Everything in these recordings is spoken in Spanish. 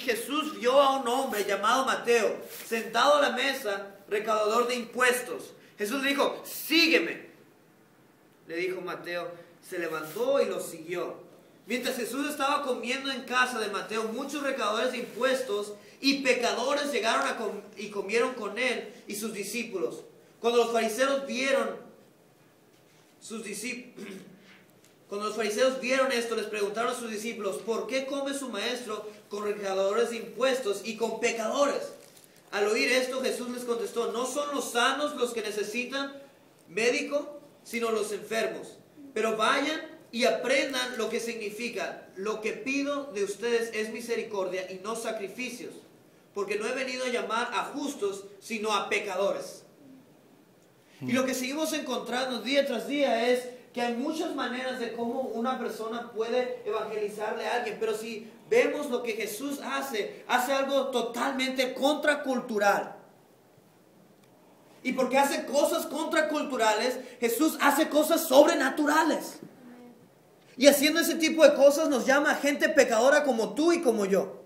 Jesús vio a un hombre llamado Mateo, sentado a la mesa, recaudador de impuestos. Jesús le dijo, sígueme. Le dijo Mateo, se levantó y lo siguió. Mientras Jesús estaba comiendo en casa de Mateo, muchos recaudadores de impuestos y pecadores llegaron y comieron con él y sus discípulos. Cuando los fariseos vieron esto, les preguntaron a sus discípulos, ¿por qué come su maestro con recaudadores de impuestos y con pecadores? Al oír esto, Jesús les contestó, no son los sanos los que necesitan médico, sino los enfermos. Pero vayan y aprendan lo que significa, lo que pido de ustedes es misericordia y no sacrificios, porque no he venido a llamar a justos, sino a pecadores. Y lo que seguimos encontrando día tras día es que hay muchas maneras de cómo una persona puede evangelizarle a alguien, pero si vemos lo que Jesús hace algo totalmente contracultural. Y porque hace cosas contraculturales, Jesús hace cosas sobrenaturales. Y haciendo ese tipo de cosas nos llama a gente pecadora como tú y como yo.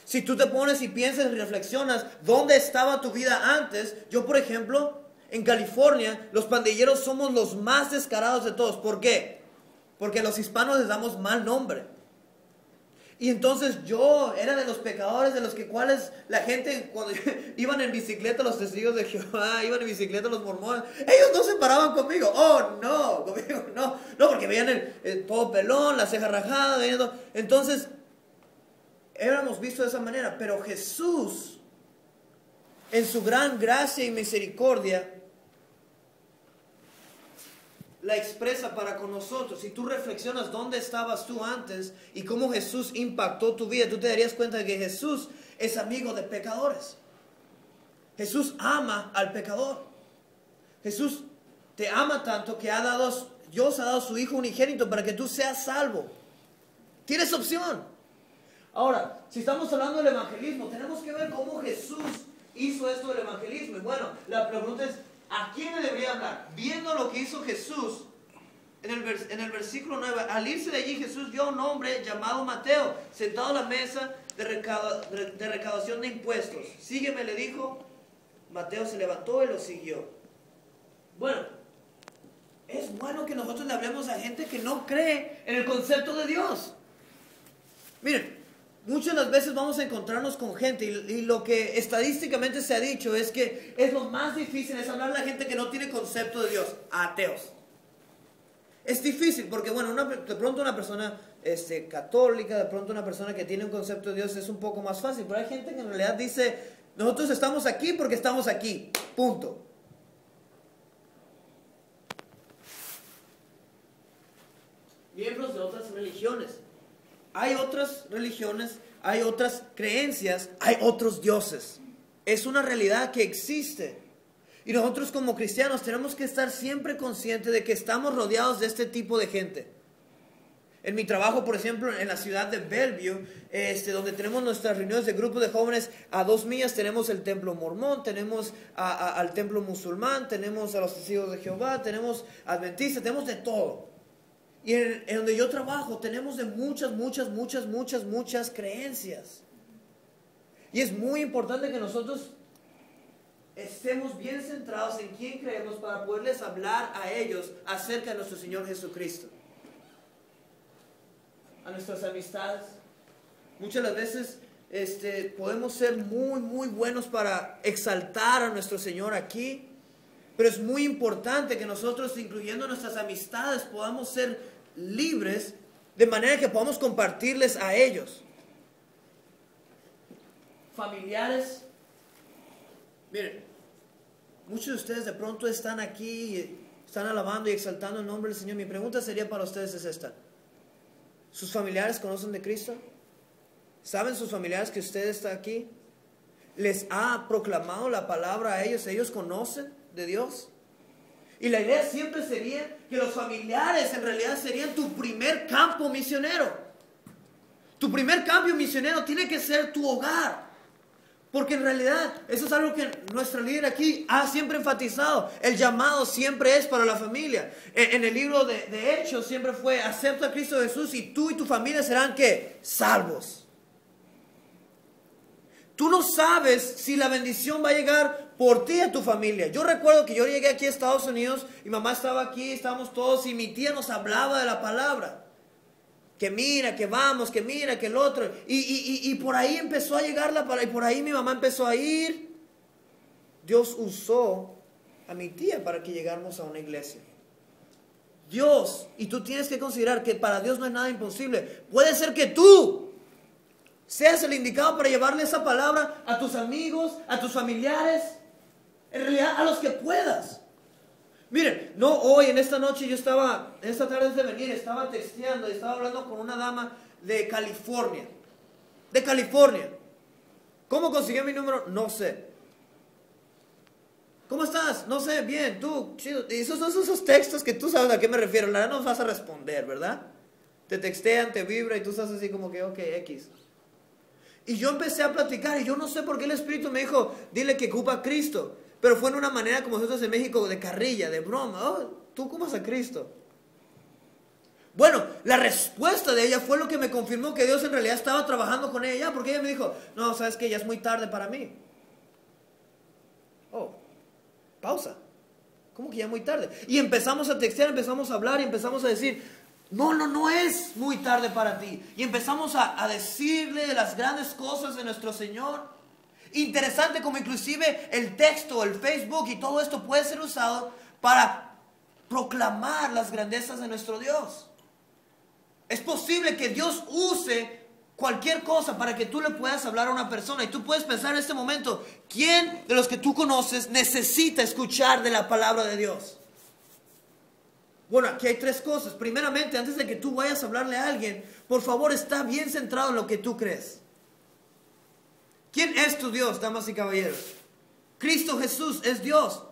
Si tú te pones y piensas y reflexionas, ¿dónde estaba tu vida antes? Yo, por ejemplo, en California, los pandilleros somos los más descarados de todos. ¿Por qué? Porque a los hispanos les damos mal nombre. Y entonces yo era de los pecadores de los cuales la gente, cuando iban en bicicleta los testigos de Jehová, iban en bicicleta los mormones, ellos no se paraban conmigo. Oh, no, conmigo no. No, porque veían el todo pelón, la ceja rajada. Entonces, éramos vistos de esa manera. Pero Jesús, en su gran gracia y misericordia, la expresa para con nosotros. Si tú reflexionas dónde estabas tú antes y cómo Jesús impactó tu vida, tú te darías cuenta de que Jesús es amigo de pecadores. Jesús ama al pecador. Jesús te ama tanto que Dios ha dado a su Hijo unigénito para que tú seas salvo. Tienes opción. Ahora, si estamos hablando del evangelismo, tenemos que ver cómo Jesús hizo esto del evangelismo. Y bueno, la pregunta es, ¿a quién le debería hablar? Viendo lo que hizo Jesús en el versículo 9, al irse de allí Jesús vio a un hombre llamado Mateo, sentado a la mesa de recaudación de impuestos. Sígueme, le dijo. Mateo se levantó y lo siguió. Bueno, es bueno que nosotros le hablemos a gente que no cree en el concepto de Dios. Miren, muchas de las veces vamos a encontrarnos con gente y lo que estadísticamente se ha dicho es que es lo más difícil, es hablar a la gente que no tiene concepto de Dios, ateos. Es difícil porque, bueno, de pronto una persona católica, de pronto una persona que tiene un concepto de Dios es un poco más fácil, pero hay gente que en realidad dice, nosotros estamos aquí porque estamos aquí, punto. Miembros de otras religiones. Hay otras religiones, hay otras creencias, hay otros dioses. Es una realidad que existe. Y nosotros como cristianos tenemos que estar siempre conscientes de que estamos rodeados de este tipo de gente. En mi trabajo, por ejemplo, en la ciudad de Bellevue, donde tenemos nuestras reuniones de grupos de jóvenes, a 2 millas tenemos el templo mormón, tenemos al templo musulmán, tenemos a los testigos de Jehová, tenemos adventistas, tenemos de todo. Y en donde yo trabajo tenemos de muchas creencias. Y es muy importante que nosotros estemos bien centrados en quién creemos para poderles hablar a ellos acerca de nuestro Señor Jesucristo. A nuestras amistades. Muchas de las veces podemos ser muy buenos para exaltar a nuestro Señor aquí. Pero es muy importante que nosotros, incluyendo nuestras amistades, podamos ser libres de manera que podamos compartirles a ellos. Familiares. Miren, muchos de ustedes de pronto están aquí y están alabando y exaltando el nombre del Señor. Mi pregunta sería para ustedes es esta. ¿Sus familiares conocen de Cristo? ¿Saben sus familiares que usted está aquí? ¿Les ha proclamado la palabra a ellos? ¿Ellos conocen de Dios? Y la idea siempre sería que los familiares en realidad serían tu primer campo misionero. Tu primer campo misionero tiene que ser tu hogar. Porque en realidad eso es algo que nuestra líder aquí ha siempre enfatizado. El llamado siempre es para la familia. En el libro de Hechos siempre fue: acepta a Cristo Jesús y tú y tu familia serán ¿qué? Salvos. Tú no sabes si la bendición va a llegar por ti a tu familia. Yo recuerdo que yo llegué aquí a Estados Unidos, mi mamá estaba aquí, estábamos todos y mi tía nos hablaba de la palabra. Que mira, que vamos, que mira, que el otro. Y por ahí empezó a llegar la palabra y por ahí mi mamá empezó a ir. Dios usó a mi tía para que llegáramos a una iglesia. Dios, y tú tienes que considerar que para Dios no es nada imposible. Puede ser que tú seas el indicado para llevarle esa palabra a tus amigos, a tus familiares, en realidad a los que puedas. Miren, no hoy, en esta noche yo estaba, en esta tarde de venir, estaba texteando y estaba hablando con una dama de California. De California. ¿Cómo consiguió mi número? No sé. ¿Cómo estás? No sé, bien, tú, chido. Y esos textos que tú sabes a qué me refiero, la verdad no vas a responder, ¿verdad? Te textean, te vibra y tú estás así como que, ok, X. Y yo empecé a platicar y yo no sé por qué el Espíritu me dijo, dile que ocupa a Cristo. Pero fue en una manera como nosotros en México, de carrilla, de broma. Oh, tú ocupas a Cristo. Bueno, la respuesta de ella fue lo que me confirmó que Dios en realidad estaba trabajando con ella. Porque ella me dijo, no, sabes que ya es muy tarde para mí. Oh, pausa. ¿Cómo que ya es muy tarde? Y empezamos a textear, empezamos a hablar y empezamos a decir, no es muy tarde para ti. Y empezamos a decirle de las grandes cosas de nuestro Señor. Interesante como inclusive el texto, el Facebook y todo esto puede ser usado para proclamar las grandezas de nuestro Dios. Es posible que Dios use cualquier cosa para que tú le puedas hablar a una persona. Y tú puedes pensar en este momento, ¿quién de los que tú conoces necesita escuchar de la palabra de Dios? Bueno, aquí hay tres cosas. Primeramente, antes de que tú vayas a hablarle a alguien, por favor, está bien centrado en lo que tú crees. ¿Quién es tu Dios, damas y caballeros? Cristo Jesús es Dios.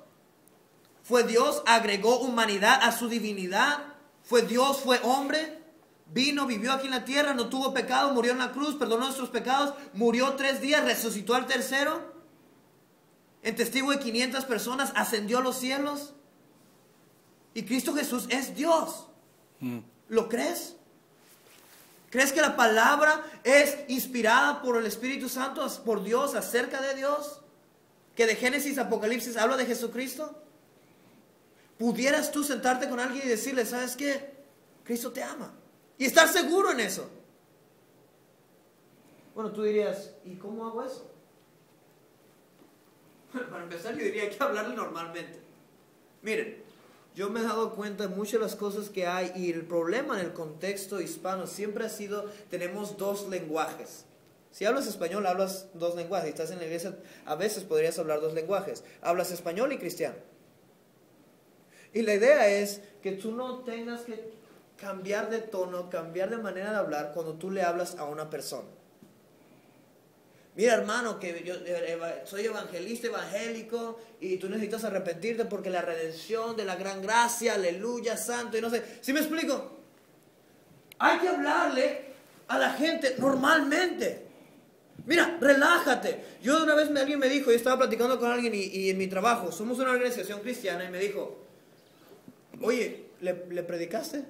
Fue Dios, agregó humanidad a su divinidad. Fue Dios, fue hombre. Vino, vivió aquí en la tierra, no tuvo pecado, murió en la cruz, perdonó nuestros pecados. Murió 3 días, resucitó al tercero. En testigo de 500 personas, ascendió a los cielos. Y Cristo Jesús es Dios. ¿Lo crees? ¿Crees que la palabra es inspirada por el Espíritu Santo, por Dios, acerca de Dios? ¿Que de Génesis a Apocalipsis habla de Jesucristo? ¿Pudieras tú sentarte con alguien y decirle, ¿sabes qué? Cristo te ama. Y estar seguro en eso. Bueno, tú dirías, ¿y cómo hago eso? Bueno, para empezar yo diría, hay que hablarle normalmente. Miren, yo me he dado cuenta de muchas de las cosas que hay y el problema en el contexto hispano siempre ha sido, tenemos 2 lenguajes. Si hablas español, hablas 2 lenguajes. Si estás en la iglesia, a veces podrías hablar 2 lenguajes. Hablas español y cristiano. Y la idea es que tú no tengas que cambiar de tono, cambiar de manera de hablar cuando tú le hablas a una persona. Mira, hermano, que yo soy evangelista, evangélico, y tú necesitas arrepentirte porque la redención de la gran gracia, aleluya, santo, y no sé. ¿Sí me explico? Hay que hablarle a la gente normalmente. Mira, relájate. Yo una vez alguien me dijo, yo estaba platicando con alguien y en mi trabajo, somos una organización cristiana, y me dijo, oye, ¿le predicaste?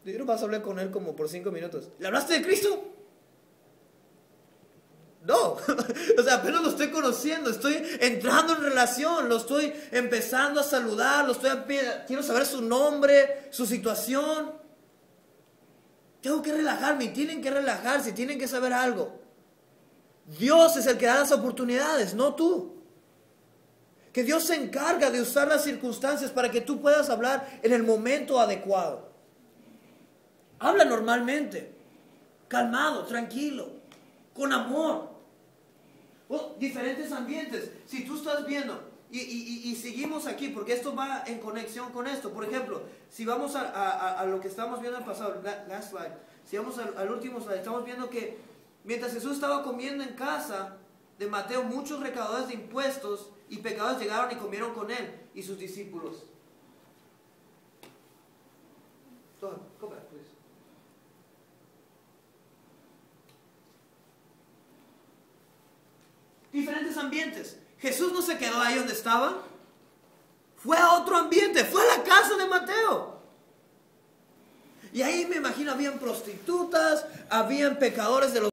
Yo no vas a hablar con él como por 5 minutos. ¿Le hablaste de Cristo? No, o sea, apenas lo estoy conociendo, estoy entrando en relación, lo estoy empezando a saludar, quiero saber su nombre, su situación. Tengo que relajarme y tienen que relajarse, tienen que saber algo. Dios es el que da las oportunidades, no tú. Que Dios se encarga de usar las circunstancias para que tú puedas hablar en el momento adecuado. Habla normalmente, calmado, tranquilo, con amor. Diferentes ambientes. Si tú estás viendo y seguimos aquí, porque esto va en conexión con esto. Por ejemplo, si vamos a lo que estamos viendo en el pasado, last slide. Si vamos al último slide, estamos viendo que mientras Jesús estaba comiendo en casa de Mateo, muchos recaudadores de impuestos y pecadores llegaron y comieron con él y sus discípulos. Go back, please. Diferentes ambientes. Jesús no se quedó ahí donde estaba. Fue a otro ambiente. Fue a la casa de Mateo. Y ahí me imagino habían prostitutas, habían pecadores de los